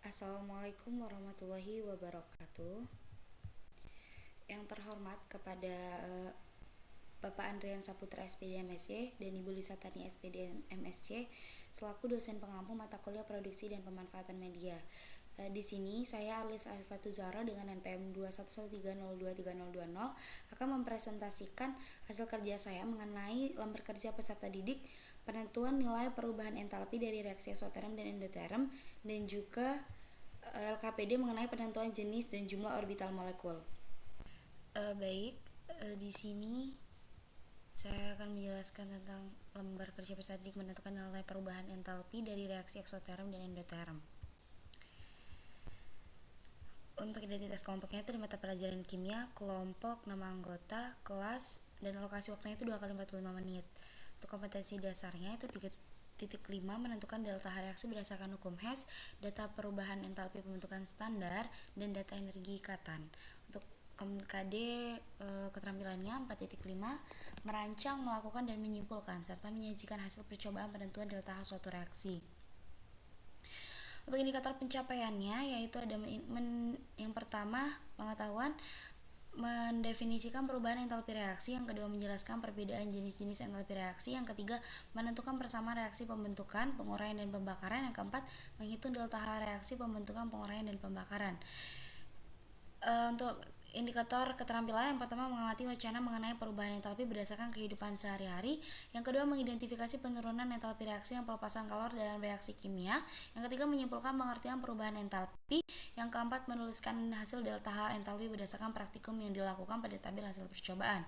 Assalamualaikum warahmatullahi wabarakatuh. Yang terhormat kepada Bapak Andrian Saputra SPD MSc dan Ibu Lisa Tani SPD MSc selaku dosen pengampu mata kuliah Produksi dan Pemanfaatan Media. Di sini saya Arlis Afifatul Zahra dengan NPM 21130230020 akan mempresentasikan hasil kerja saya mengenai lembar kerja peserta didik, penentuan nilai perubahan entalpi dari reaksi eksoterm dan endoterm, dan juga LKPD mengenai penentuan jenis dan jumlah orbital molekul. Di sini saya akan menjelaskan tentang lembar kerja peserta didik menentukan nilai perubahan entalpi dari reaksi eksoterm dan endoterm. Untuk identitas kelompoknya itu di mata pelajaran kimia, kelompok, nama anggota, kelas, dan lokasi waktunya itu 2x45 menit. Untuk kompetensi dasarnya itu 3.5 menentukan delta H reaksi berdasarkan hukum Hess, data perubahan entalpi pembentukan standar, dan data energi ikatan. Untuk KD keterampilannya 4.5 merancang, melakukan, dan menyimpulkan serta menyajikan hasil percobaan penentuan delta H suatu reaksi. Untuk indikator pencapaiannya yaitu ada yang pertama pengetahuan, mendefinisikan perubahan entalpi reaksi, yang kedua menjelaskan perbedaan jenis-jenis entalpi reaksi, yang ketiga menentukan persamaan reaksi pembentukan, penguraian, dan pembakaran, yang keempat menghitung delta H reaksi pembentukan, penguraian, dan pembakaran. Untuk indikator keterampilan, yang pertama mengamati wacana mengenai perubahan entalpi berdasarkan kehidupan sehari-hari, yang kedua mengidentifikasi penurunan entalpi reaksi dan pelepasan kalor dalam reaksi kimia, yang ketiga menyimpulkan pengertian perubahan entalpi, yang keempat menuliskan hasil delta H entalpi berdasarkan praktikum yang dilakukan pada tabel hasil percobaan.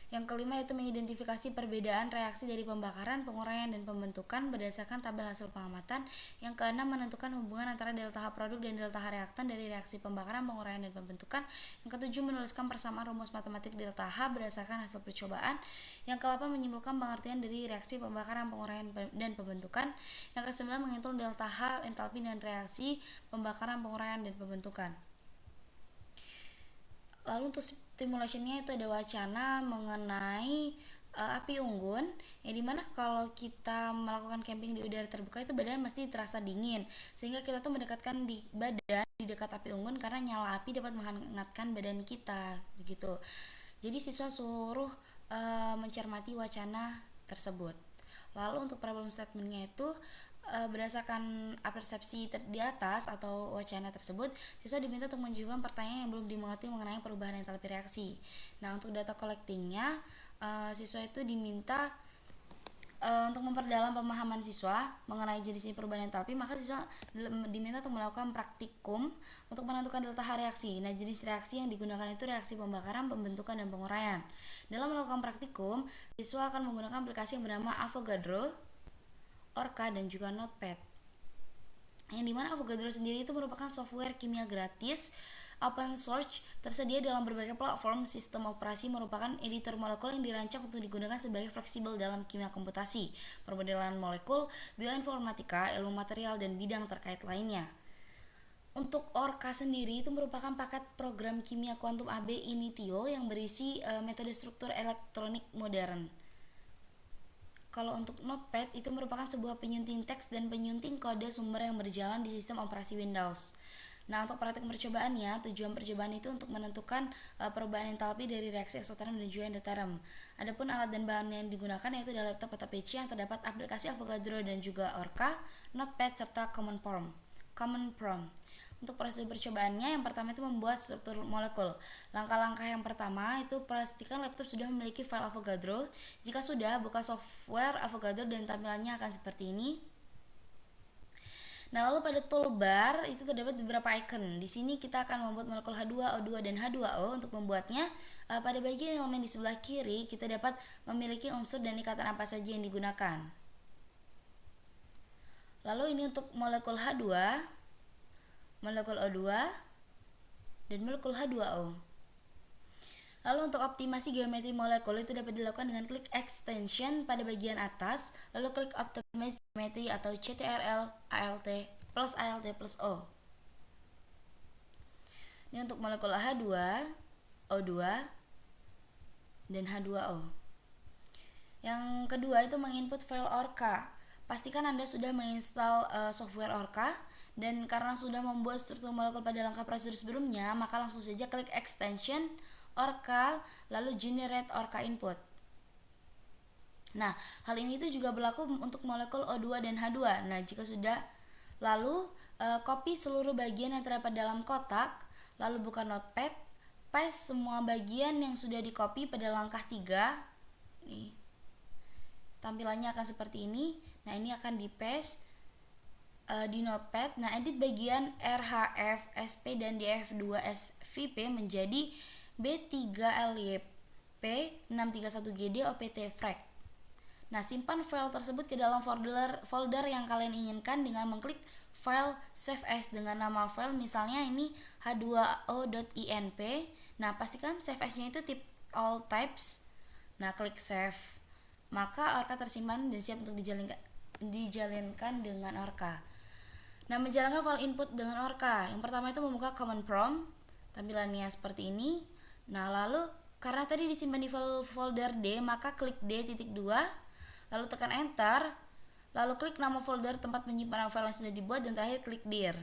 Yang kelima itu mengidentifikasi perbedaan reaksi dari pembakaran, penguraian, dan pembentukan berdasarkan tabel hasil pengamatan. Yang keenam menentukan hubungan antara delta H produk dan delta H reaktan dari reaksi pembakaran, penguraian, dan pembentukan. Yang ketujuh menuliskan persamaan rumus matematik delta H berdasarkan hasil percobaan. Yang ke-8 menyimpulkan pengertian dari reaksi pembakaran, penguraian, dan pembentukan. Yang ke-9 menghitung delta H entalpi dan reaksi pembakaran, penguraian, dan pembentukan. Lalu untuk stimulationnya itu ada wacana mengenai api unggun, yang dimana kalau kita melakukan camping di udara terbuka itu badan mesti terasa dingin, sehingga kita tuh mendekatkan di badan di dekat api unggun karena nyala api dapat menghangatkan badan kita begitu. Jadi siswa suruh mencermati wacana tersebut. Lalu untuk problem statementnya itu berdasarkan persepsi di atas atau wacana tersebut, siswa diminta untuk mengajukan pertanyaan yang belum dimengerti mengenai perubahan entalpi reaksi. Nah, untuk data collectingnya, siswa itu diminta untuk memperdalam pemahaman siswa mengenai jenis perubahan entalpi, maka siswa diminta untuk melakukan praktikum untuk menentukan delta H reaksi. Nah, jenis reaksi yang digunakan itu reaksi pembakaran, pembentukan, dan penguraian. Dalam melakukan praktikum, siswa akan menggunakan aplikasi yang bernama Avogadro, Orca, dan juga Notepad. Yang dimana Avogadro sendiri itu merupakan software kimia gratis open source tersedia dalam berbagai platform. Sistem operasi merupakan editor molekul yang dirancang untuk digunakan sebagai fleksibel dalam kimia komputasi, permodelan molekul, bioinformatika, ilmu material, dan bidang terkait lainnya. Untuk Orca sendiri itu merupakan paket program kimia kuantum AB Initio yang berisi metode struktur elektronik modern. Kalau untuk Notepad itu merupakan sebuah penyunting teks dan penyunting kode sumber yang berjalan di sistem operasi Windows. Nah, untuk praktik percobaannya, tujuan percobaan itu untuk menentukan perubahan entalpi dari reaksi eksoterm dan juga endoterm. Adapun alat dan bahan yang digunakan yaitu adalah laptop atau PC yang terdapat aplikasi Avogadro dan juga Orca, Notepad, serta Common Prompt. Untuk prosedur percobaannya, yang pertama itu membuat struktur molekul. Langkah-langkah yang pertama itu pastikan laptop sudah memiliki file Avogadro. Jika sudah, buka software Avogadro dan tampilannya akan seperti ini. Nah, lalu pada toolbar itu terdapat beberapa icon. Di sini kita akan membuat molekul H2, O2, dan H2O. Untuk membuatnya, pada bagian elemen di sebelah kiri kita dapat memiliki unsur dan ikatan apa saja yang digunakan. Lalu ini untuk molekul H2, molekul O2, dan molekul H2O. Lalu untuk optimasi geometri molekul itu dapat dilakukan dengan klik extension pada bagian atas, lalu klik optimize geometry atau CTRL ALT plus O. Ini untuk molekul H2, O2, dan H2O. Yang kedua itu menginput file Orca. Pastikan Anda sudah menginstal software Orca. Dan karena sudah membuat struktur molekul pada langkah prosedur sebelumnya, maka langsung saja klik extension Orca lalu generate Orca input. Nah, hal ini itu juga berlaku untuk molekul O2 dan H2. Nah, jika sudah, lalu copy seluruh bagian yang terdapat dalam kotak, lalu buka notepad, paste semua bagian yang sudah di copy pada langkah 3. Nih, tampilannya akan seperti ini. Nah, ini akan di paste di notepad. Nah, edit bagian RHF, SP dan DF2 SVP menjadi B3LYP 631GD OPT FRAC. Nah, simpan file tersebut ke dalam folder yang kalian inginkan dengan mengklik file save as dengan nama file, misalnya ini h2o.inp. Nah, pastikan save as-nya itu type all types. Nah, klik save. Maka Orca tersimpan dan siap untuk dijalankan dengan Orca. Nah, menjalankan file input dengan Orca. Yang pertama itu membuka command prompt. Tampilannya seperti ini. Nah, lalu karena tadi disimpan di folder D, maka klik D.2, lalu tekan enter, lalu klik nama folder tempat penyimpanan file yang sudah dibuat, dan terakhir klik dir.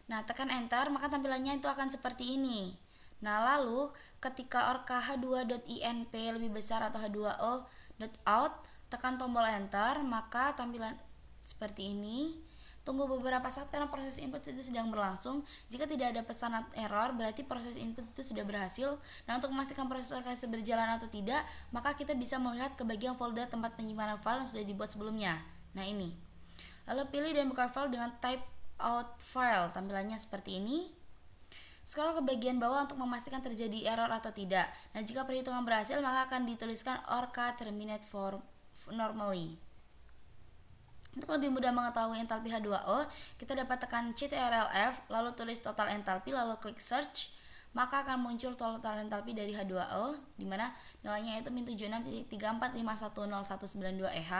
Nah, tekan enter, maka tampilannya itu akan seperti ini. Nah, lalu ketika Orca h2.inp lebih besar atau h2o.out, tekan tombol enter, maka tampilan seperti ini. Tunggu beberapa saat karena proses input itu sedang berlangsung. Jika tidak ada pesan error, berarti proses input itu sudah berhasil. Nah, untuk memastikan proses Orca berjalan atau tidak, maka kita bisa melihat ke bagian folder tempat penyimpanan file yang sudah dibuat sebelumnya. Nah, ini. Lalu pilih dan buka file dengan type out file. Tampilannya seperti ini. Scroll ke bagian bawah untuk memastikan terjadi error atau tidak. Nah, jika perhitungan berhasil, maka akan dituliskan Orca terminate for normally. Untuk lebih mudah mengetahui entalpi H2O, kita dapat tekan Ctrl+F, lalu tulis total entalpi, lalu klik search, maka akan muncul total entalpi dari H2O, di mana nilainya itu min 76.34510192 EH.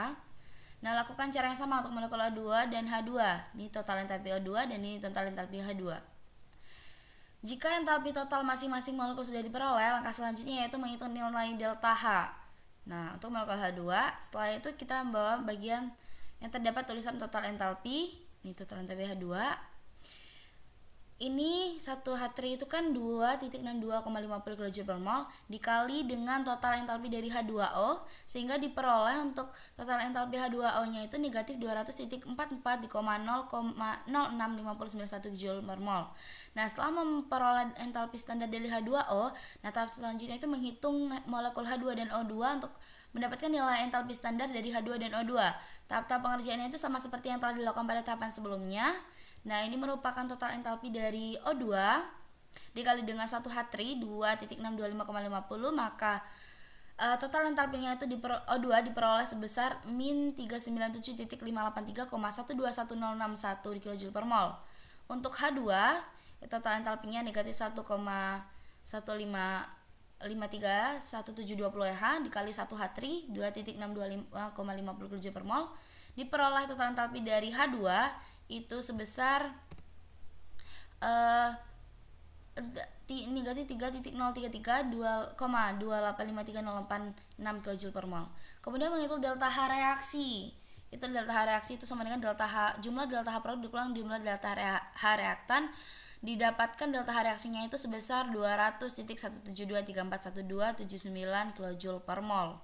Nah, lakukan cara yang sama untuk molekul O2 dan H2. Ini total entalpi O2 dan ini total entalpi H2. Jika entalpi total masing-masing molekul sudah diperoleh, langkah selanjutnya yaitu menghitung nilai delta H. Nah, untuk molekul H2, setelah itu kita membawa bagian yang terdapat tulisan total entalpi. Ini total entalpi H2. Ini 1H3 itu kan 2.62,50 kJ per mol dikali dengan total entalpi dari H2O, sehingga diperoleh untuk total entalpi H2O nya itu negatif 200.44,0065991 kJ per mol. Nah, setelah memperoleh entalpi standar dari H2O, nah tahap selanjutnya itu menghitung molekul H2 dan O2 untuk mendapatkan nilai entalpi standar dari H2 dan O2. Tahap-tahap pengerjaannya itu sama seperti yang telah dilakukan pada tahapan sebelumnya. Nah, ini merupakan total entalpi dari O2 dikali dengan 1H3 2.625,50, maka total entalpinya itu di O2 diperoleh sebesar min 397.583,121061 kJ per mol. Untuk H2, total entalpinya negatif 1,15531720 EH dikali 1H3 2.625,50 kJ per mol, diperoleh total entalpi dari H2 itu sebesar negatif 3.033,2853086 kJ per mol. Kemudian menghitung delta H reaksi. Itu delta H reaksi itu sama dengan delta H, jumlah delta H produk dikulang jumlah delta H reaktan. Didapatkan delta H reaksinya itu sebesar 200.172341279 kJ per mol.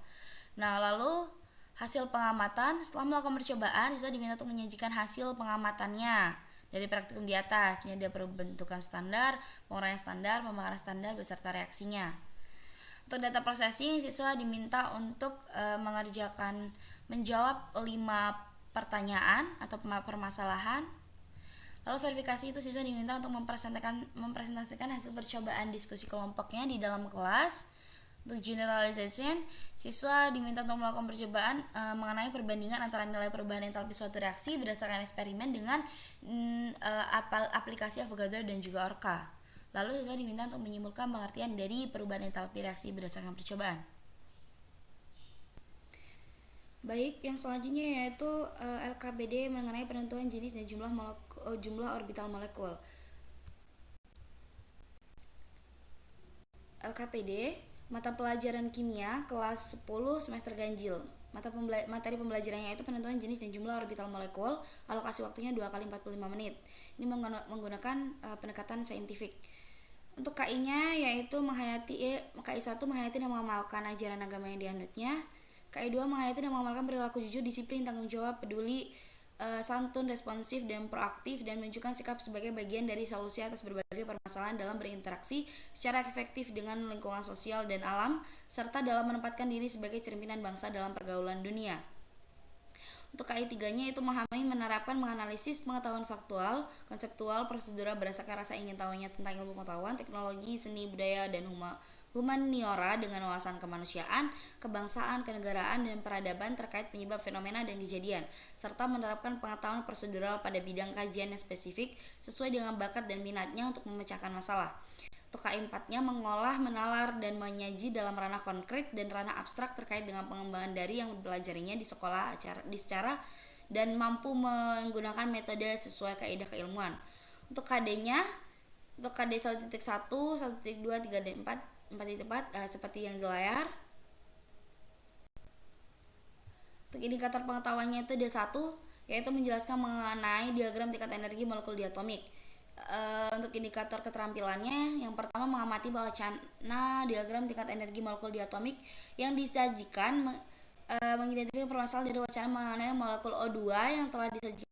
Nah, lalu hasil pengamatan. Setelah melakukan percobaan, siswa diminta untuk menyajikan hasil pengamatannya dari praktikum di atas. Ini ada pembentukan standar, penguraian standar, pembakaran standar beserta reaksinya. Untuk data processing, siswa diminta untuk menjawab 5 pertanyaan atau permasalahan. Lalu verifikasi itu siswa diminta untuk mempresentasikan hasil percobaan diskusi kelompoknya di dalam kelas. Untuk generalization, siswa diminta untuk melakukan percobaan mengenai perbandingan antara nilai perubahan entalpi suatu reaksi berdasarkan eksperimen dengan aplikasi Avogadro dan juga Orca. Lalu siswa diminta untuk menyimpulkan pengertian dari perubahan entalpi reaksi berdasarkan percobaan. Baik, yang selanjutnya yaitu LKBD mengenai penentuan jenis dan jumlah orbital molekul. LKPD, mata pelajaran kimia kelas 10 semester ganjil. Materi pembelajarannya itu penentuan jenis dan jumlah orbital molekul, alokasi waktunya 2 kali 45 menit. Ini menggunakan pendekatan saintifik. Untuk KI-nya yaitu KI 1 menghayati dan mengamalkan ajaran agama yang dianutnya. KI 2 menghayati dan mengamalkan perilaku jujur, disiplin, tanggung jawab, peduli, santun, responsif, dan proaktif, dan menunjukkan sikap sebagai bagian dari solusi atas berbagai permasalahan dalam berinteraksi secara efektif dengan lingkungan sosial dan alam, serta dalam menempatkan diri sebagai cerminan bangsa dalam pergaulan dunia. Untuk KI 3-nya itu memahami, menerapkan, menganalisis pengetahuan faktual, konseptual, prosedural berdasarkan rasa ingin tahunya tentang ilmu pengetahuan, teknologi, seni, budaya, dan humaniora dengan wawasan kemanusiaan, kebangsaan, kenegaraan, dan peradaban terkait penyebab fenomena dan kejadian, serta menerapkan pengetahuan prosedural pada bidang kajian yang spesifik sesuai dengan bakat dan minatnya untuk memecahkan masalah. Untuk KI 4-nya mengolah, menalar, dan menyaji dalam ranah konkret dan ranah abstrak terkait dengan pengembangan dari yang dipelajarinya di sekolah secara dan mampu menggunakan metode sesuai kaidah keilmuan. Untuk KD-nya, untuk KD 1.1, 1.2, 3, dan 4, seperti yang di layar. Untuk indikator pengetahuannya itu ada 1, yaitu menjelaskan mengenai diagram tingkat energi molekul diatomik. Untuk indikator keterampilannya, yang pertama mengamati wacana diagram tingkat energi molekul diatomik yang disajikan, mengidentifikasi permasalahan dari wacana mengenai molekul O2 yang telah disajikan